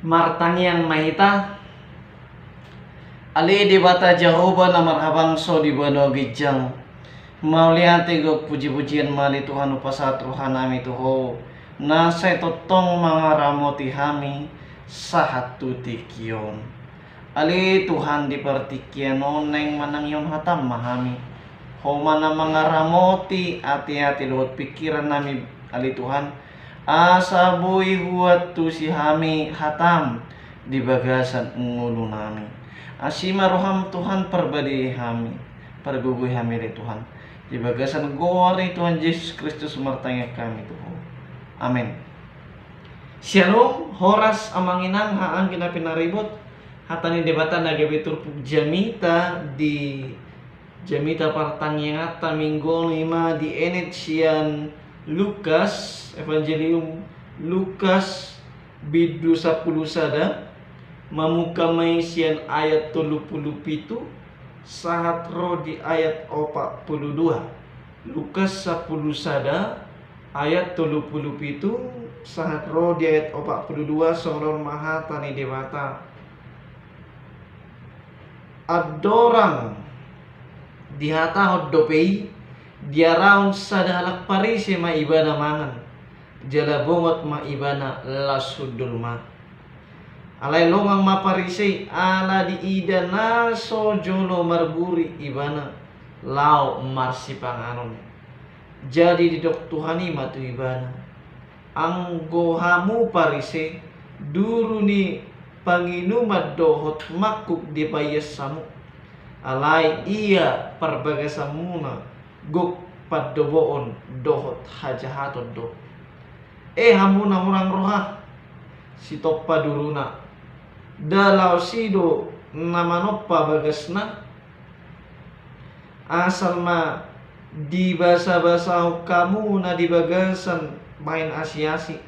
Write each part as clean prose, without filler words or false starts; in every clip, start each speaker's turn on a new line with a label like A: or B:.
A: Martangiang mahita ali di bata Jehovah na marhabang so di bano gijang maulihan tigok puji-pujian mali Tuhan upasatruhan nami tuho nasa totong mga ramoti hami sahat tutikion ali Tuhan di partikian neng manang yon hatam mahami homa na mga ramoti ati-ati luhut pikiran nami ali Tuhan asa boy huat tu si hami hatam di bagasan ngulu nami asima roham Tuhan perbadi hami pergugui hami dari Tuhan di bagasan gori Tuhan Yesus Kristus martanya kami Tuhan amin. Shalom horas amanginang haang kinapinaribot hatani debata nagabitur jamita di jamita partangingata minggu 5 di enet sian Lukas Evangelium Lukas bidu 10 sada mamukamay sian ayat 37 sahat ro di ayat 42 Lukas 10 sada ayat 37 sahat ro di ayat 42 soron maha tani dewata adorang dihata hoddopei dia raun sadahalak parise ma ibana mangan jala bongot ma ibana lasudul ma alai longang ma parise ala di ida naso jolo marburi ibana lau marsi panganon jadi di dok tuhani matu ibana anggo hamu parise duru ni panginumat dohot makuk di payas samu alai iya perbagasamuna guk paddoboon dohot hajahaton do hamuna murang roha si toppa duruna dalau sido namanoppa bagasna asal ma di basa-basa kamu na di bagasan main asiasi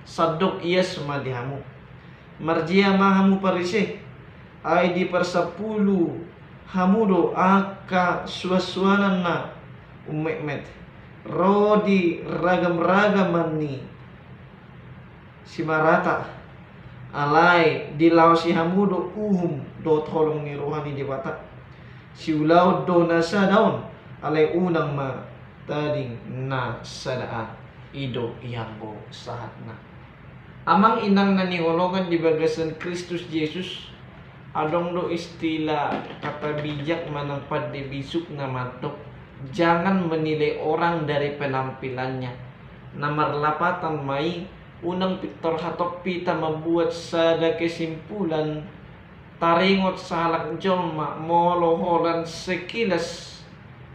A: sadok yes ma dihamu marjia mahamu parise ay di persapulu hamudo aka suasuanan na umekmet rodi ragam-ragaman ni si marata alai di lau si hamudo do tolong ni rohani di batak si ulau do nasa daun alai unang ma tading na sadaa ido iyambo sahat na amang inang nanihologan di bagasan Kristus Yesus adong do istilah kata bijak manang padibisuk na matok jangan menilai orang dari penampilannya nomor 8 Mei unang Victor Hatok pita membuat sada kesimpulan taringot salak jolma moloholan sekilas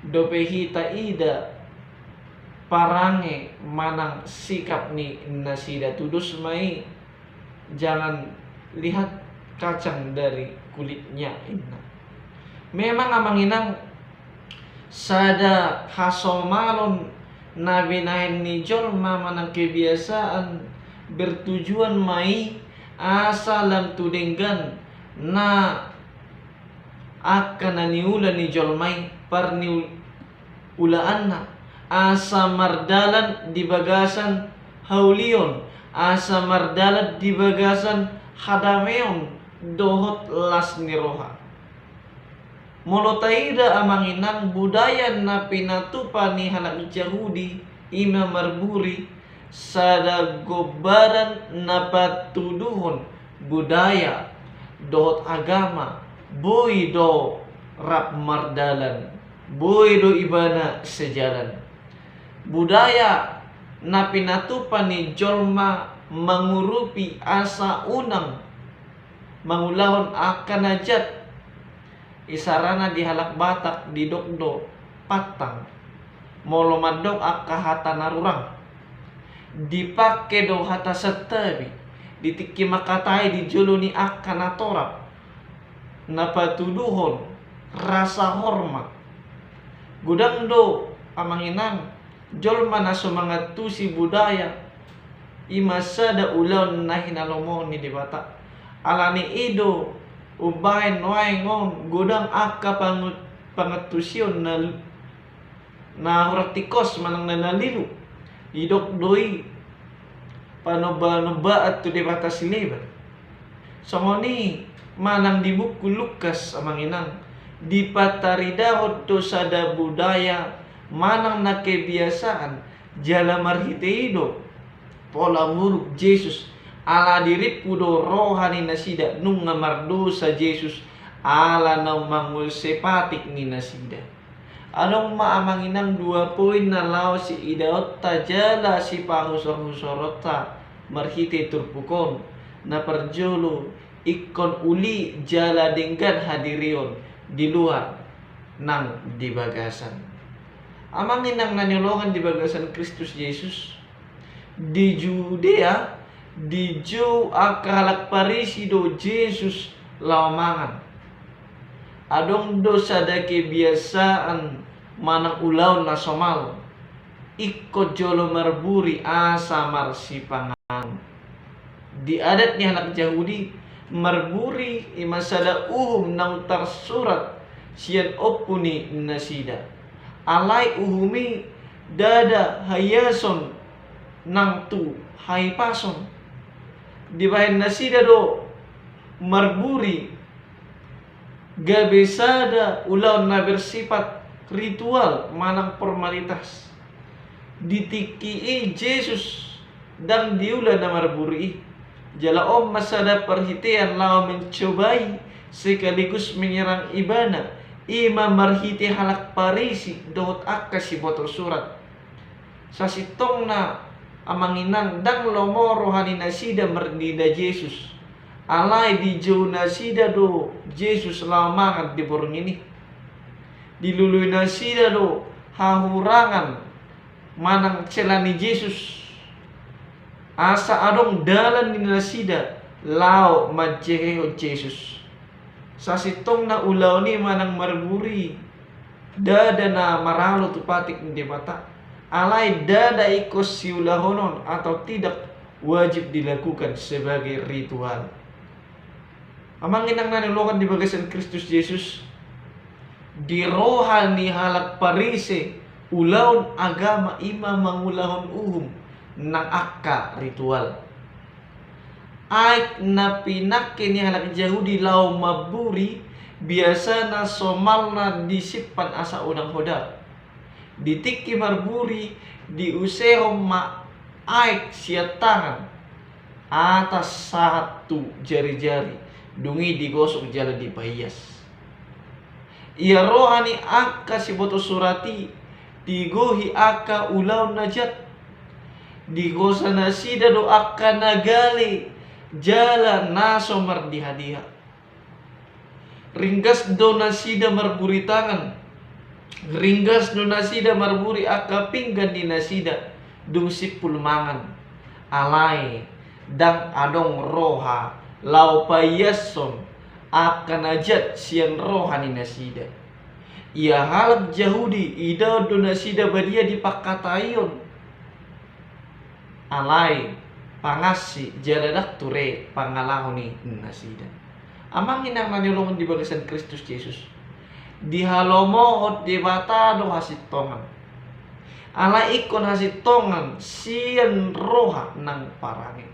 A: dopehita ida parange manang sikap ni nasida tudus mai jangan lihat kacang dari kulitnya inna memang amanginang sada hasomalon nabinahin ni jolma manang kebiasaan bertujuan mai asalam tudenggan na akan naniula ni jolmai parni ulaan na asa mardalan di bagasan haulion asa mardalan di bagasan hadameon dohot las niroha molotaida amanginang budaya na pinatupa ni halak Yahudi ima marburi sada gobaran na patuduhon budaya dohot agama boy do rap mardalan boy do ibana sejalan budaya na pinatupa ni jolma mengurupi asa unang mangulahon akan najat isarana di halak batak di dokdo patang molomadok akahata narurang dipake do hata setabi ditiki makatai di joloni akan atorap napatuduhon rasa hormat gudang do amanginang jolma na sumangatusi budaya imasada ulon na hinalomon ni dibata alani ido ubahin waingon gudang aka pangetusion na hortikos manang nanalilu idok doi
B: panoba-noba at tu di batas liban. Songoni manang di buku Lukas amanginang di pataridahot to sada budaya manang na kebiasaan jala marhiteido pola muruk Jesus ala diri pudo rohani nasida nung ngamardosa Jesus ala na mangul sepatik ni nasida. Anong maamanginang 2 poin na lao si idaot tajala si pahusor-husorota marhite turpukon na perjolo ikon uli jala denggan hadirion di luar nang di bagasan. Amangin ang nanyolongan di bagasan Kristus Yesus di Judea di jo akalak parisi do Jesus lamangan. Adong dosa da kebiasaan manang ulaw na somal ikot jolo marburi asa marsipangan. Di adat ni anak Yahudi marburi imasada nang tersurat sian opuni nasida alai uhumi dada hayason nang tu haipason di bahan nasida do marburi gabesada ulau na bersifat ritual manang formalitas ditiki Jesus dan diulah na marburi jala masada perhitian lau mencobai sekaligus menyerang ibana ima marhiti halak parisi dohot akka si botol surat sasitong na amanginang dang lomo rohani nasida merdida Jesus alai di jauh nasida do Jesus lamangan di borong ini dilului nasida do hahurangan manang celani Jesus asa adong dalan ni nasida lao majeheo Jesus sasitong na ulaw ni manang marburi dada na maralo tupatik di mata alai dada ikos si ulahonon atau tidak wajib dilakukan sebagai ritual. Amangin ang nanulukan di bagasan Kristus Yesus di rohani halak parise ulaon agama ima mangulahon uhum nang akka ritual ay na pinake ni halak Yahudi lau maburi biasa na somal na disipan asa unang hodar ditiki marburi di usehom ma ay siya tangan atas satu jari-jari dungi digosok jala di pahiyas ia rohani akka si boto surati digohi akka ulaw najat digosa nasida do akka nagali jala naso mardihadia ringgas do nasida marburi tangan ringgas do nasida marburi akka pinggan di nasida dung sipul mangan alai dang adong roha lau payason akan ajat sian rohani nasida ia halap Yahudi ida do nasida badia dipakatayon alai pangasi jaladak ture pangalahoni nasida amang inang manilungan di bagasan Kristus Yesus di halomohot di bata do hasitongan ala ikon hasitongan sian roha nang parangin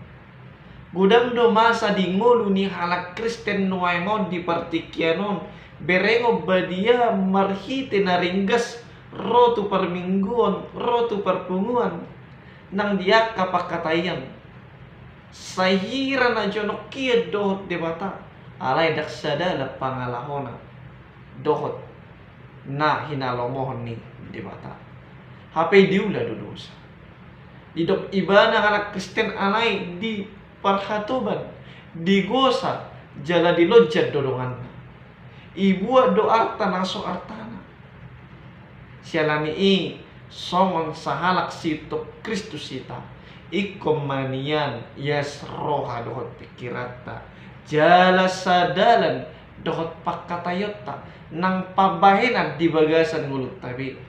B: gudang do masa di ngulu ni halak Kristen nuaingon di partikianon berengo badia marhite na ringgas rotu permingguan rotu perpunguan nang dia kapakatayan sahira na jonok kia dohot debata alai daksada la pangalahona dohot na hinalomohon ni debata HP diula do dosa didok ibana halak Kristen alai di parhatuban digosa jala dilojat dodongan ibuat do arta naso artana sialani i songon sahalak sitok Kristus ita ikom manian yas roha dohot pikirata jala sadalan dohot pakatayota nang pabahenan di bagasan mulut tabi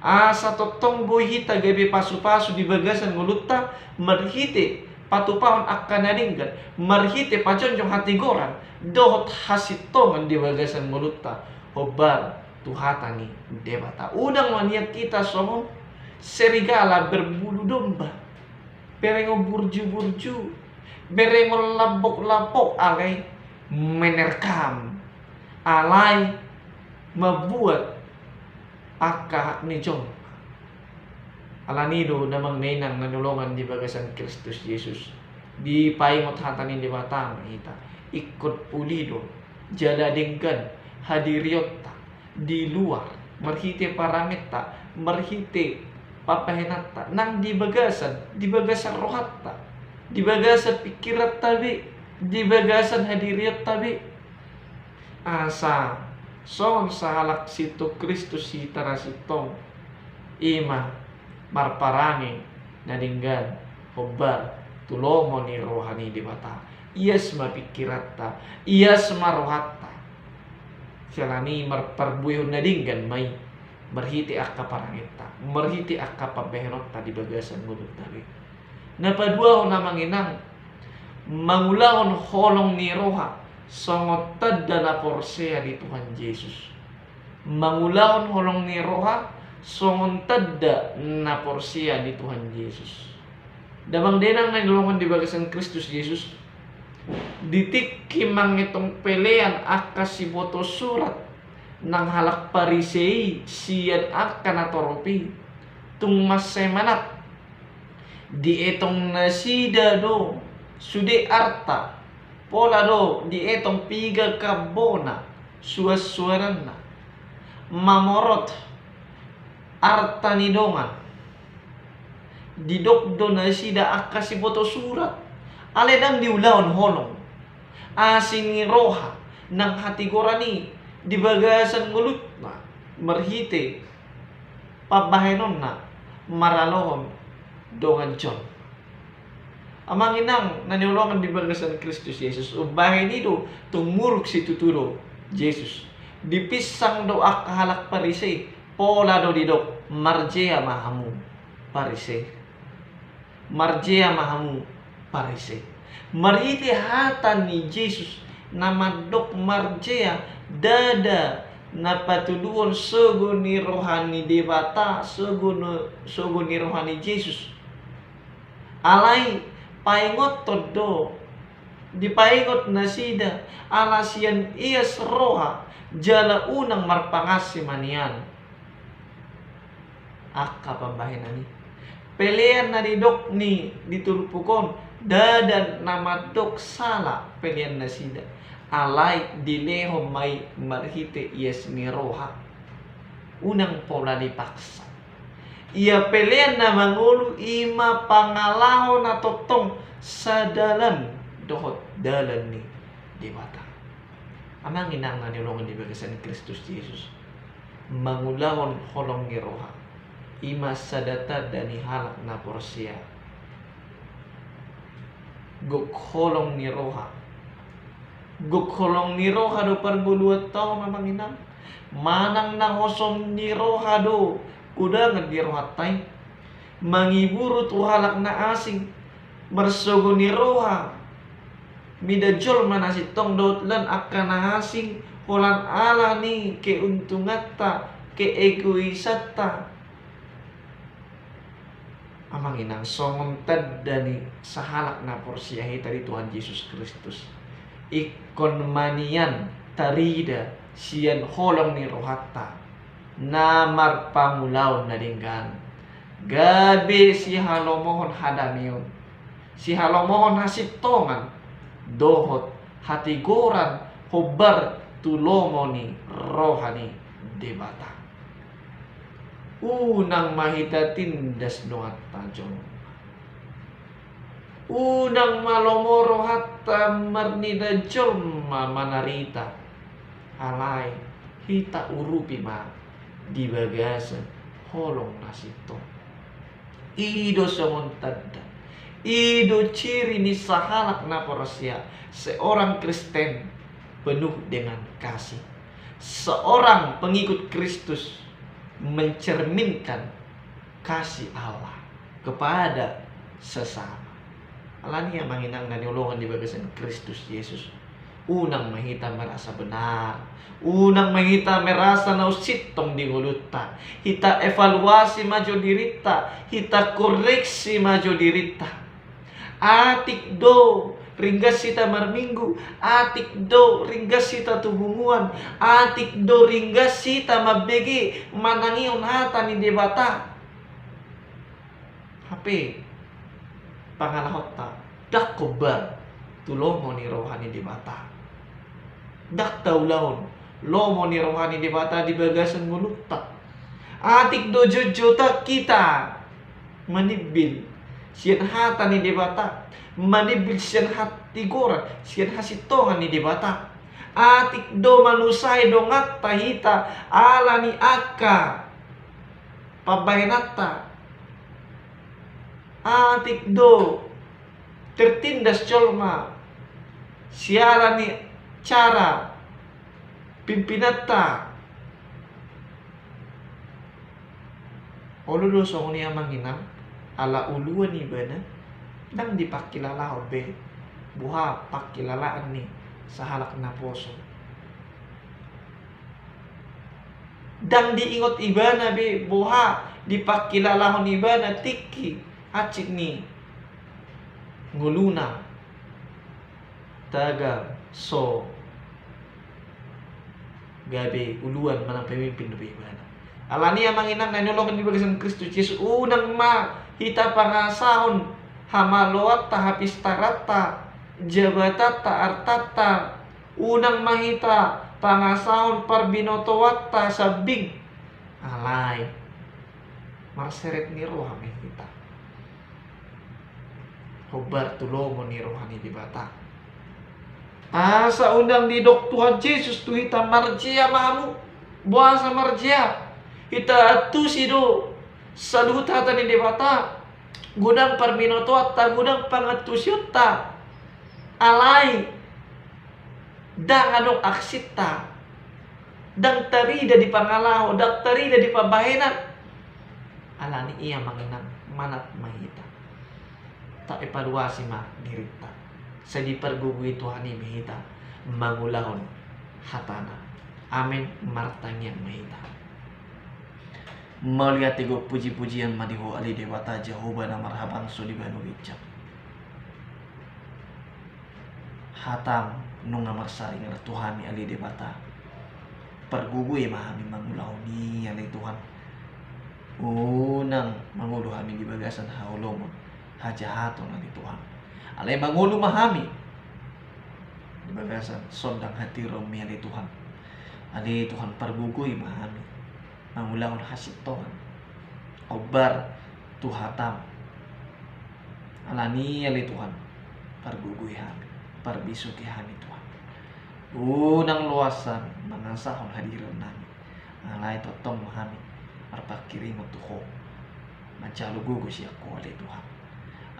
B: asa totong bohita gabi pasu-pasu di bagasan mulutta marhite patupahon akan naringgan marhite paconjong hati goran dohot hasitongan di bagasan mulutta hobar tuhatani debata udang maniat kita somong serigala berbulu domba berengo burju-burju, berengo lapok-lapok alay menerkam, alay mabuat akah ni Jong. Alanido namang nenang nanulungan di bagasan Kristus Yesus. Di paingot hatanin di batang kita. Ikut pulido, jala denggan, hadiriotta, di luar, merhite parameta, merhite papahenata, nang di bagasan rohatta, di bagasan pikirat tabi, di bagasan hadiriot tabi. Asa, son sa halak sito Kristus hitara sitong, ima, marparangi, nadinggan, hobar, tulomo ni rohani di mata. Iyas mapikiratta, iyas marohatta. Silani marparbuyo nadinggan may marhiti akka parangita, marhiti akka pabehenotta di bagasan mulut tabi. Napadua ko na manginang, mangulahon holong ni roha, songotad na porsea di Tuhan Yesus. Mangulahon holong ni roha, songontad na porsea di Tuhan Yesus. Damang denang na nilungan di bagasan Kristus Yesus, ditik kimang itong pelean akka si boto surat ng halak parisei siyan akka natoropi tung masemanat di etong nasida do sude arta pola do di etong piga kabona suas-suaran na mamorot arta ni dongan didokdo na sida akka si boto surat aledang diulaon holong asin ni roha ng hatigorani di bagasan ngulut na marhite pabahenon na maralohon dongan John. Amang inang naniulongan di bagasan Kristus Yesus ubahin ito tumuruk si tuturo Jesus dipisang do akahalak parise pola do didok marjea mahamu parise marjea mahamu parise marhite hatan ni Jesus na madok marjea dada na patuduon sugo ni rohani debata sugo ni rohani Jesus alay paingot todo di paingot na sida alasian iyas roha jala unang marpangasi manian akka pambahinani pelean na didok ni diturpukon dadan namadok sala pelean na sida alay dileho may marhite iyas ni roha unang pola dipaksa ia pelean na mangulo ima pangalaho na totong sa dalan dohot dalan ni dibata amang inang nanilongan di bagasan Kristus Yesus mangulahon holong ni roha ima sadata dani halak na porsia gukholong ni roha do parguluat tao mamang inang manang nangosom ni roha do kudangan di roha tay mangiburu tu halak na asing marsogo ni roha midajol manasitong dotlan akan na asing holan ala ni keuntungatta keegoisatta amang inang songontad dani sa halak na porsiyahi tadi Tuhan Yesus Kristus ikon manian tarida siyan holong ni rohatta namar pamulaw na dinggan gabi si halomohon hadamiyon si halomohon hasitongan dohot hatigoran hobar tulomo ni rohani debata unang mahita tindas doat tajong unang malomoro hatta marnida jorma manarita alay hita urupi ma di bagasan holong nasito ido samontadda ido ciri ni sahalak na porosya seorang Kristen penuh dengan kasih seorang pengikut Kristus mencerminkan kasih Allah kepada sesama alani yang manginang naniulungan di bagasan Kristus Yesus unang mahita merasa benar unang mahita merasa nausitong di nguluta hita evaluasi majo dirita hita koreksi majo dirita Atik do ringgas sita marminggu, atik do ringgas sita tubunguan, atik do ringgas sita mabege manangion hata ni debata. HP pangalahot ta dak kobar tulomo ni rohani debata. Dak taulahon lomo ni rohani debata di bagasan mulutta. Atik do jojota kita manibil sian hata ni debata, manibil sian hati gora, sian hasitongan ni debata. Atik do manusai do ngatta hita ala ni akka pabainata. Atik do tertindas colma siala ni cara pimpinata. Olo song ni amanginang ala uluan ni bana dang dipakilala obe buha pakilalaan ni sa halak na poso. Dang diingot ibana be buha dipakilalahon ibana tiki acik ni nguluna taga so gabe uluan manang pemimpin be ibana. Alani yang manginang na inolokan di bagasan Kristus Yesus unang ma hita pangasahon hamaloat tahapis tarata jabatata artata unang mahita pangasahon parbinotowatta sabing alay marseret ni rohani kita hobar tulomo ni rohani di bata asa undang di dok Tuhan Yesus tu hita marjia mahamu buasa marjia hita tu sido saluhut hata ni debata gudang parbinoto atta gudang pangatusyota alay dang anong aksita dang tarida di pangalaho dang tarida di pabahenan alani iya manginang manat mahita tak evaluasi mah dirita sa di pergugui Tuhan ni mahita mangulahon hatana amin martanya mahita.
A: Melihat tigo puji-pujian madiho ali dewata Jehovah na marhabang sulibanu wijak. Hatam nung ngamarsaring nga Tuhan ni ali dewata. Pergugoy mahami mangulaw ni ali Tuhan. Unang mangulo kami di bagasan haulomon hajahaton ali Tuhan. Alay mangulo mahami di bagasan sondang hati romi ali Tuhan. Ali Tuhan pergugoy mahami. Mangulangon hasitongan obar tuhatam alani ali Tuhan parguguy hami parbisuki hami Tuhan unang luasan mangasahon hadiran nami alay totong hami marpakiringo tuho mancalo gugos yako ali Tuhan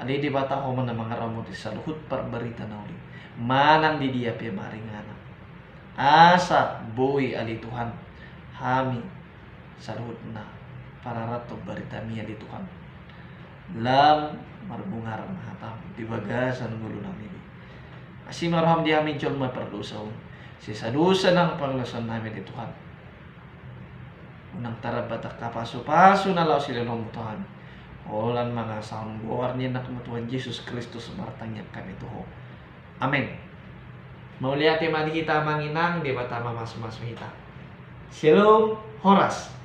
A: ali di bata ko man mga ramot sa luhut parbarita na uli manang di dia pia maringana asa boy ali Tuhan hami saluhut na para rato barita miya di Tuhan lam marbungar mahatam di bagasan ngulo namin asi marham di amin jol maperlusaw si sadusa ng panglasan namin di Tuhan unang tarabatak kapaso-paso na lao sila ng Tuhan olan mga saong buwar niya na Tuhan Jesus Kristus martanya kami tuho amen. Mauliati madi kita manginang di bata mas-mas kita. Shalom Horas.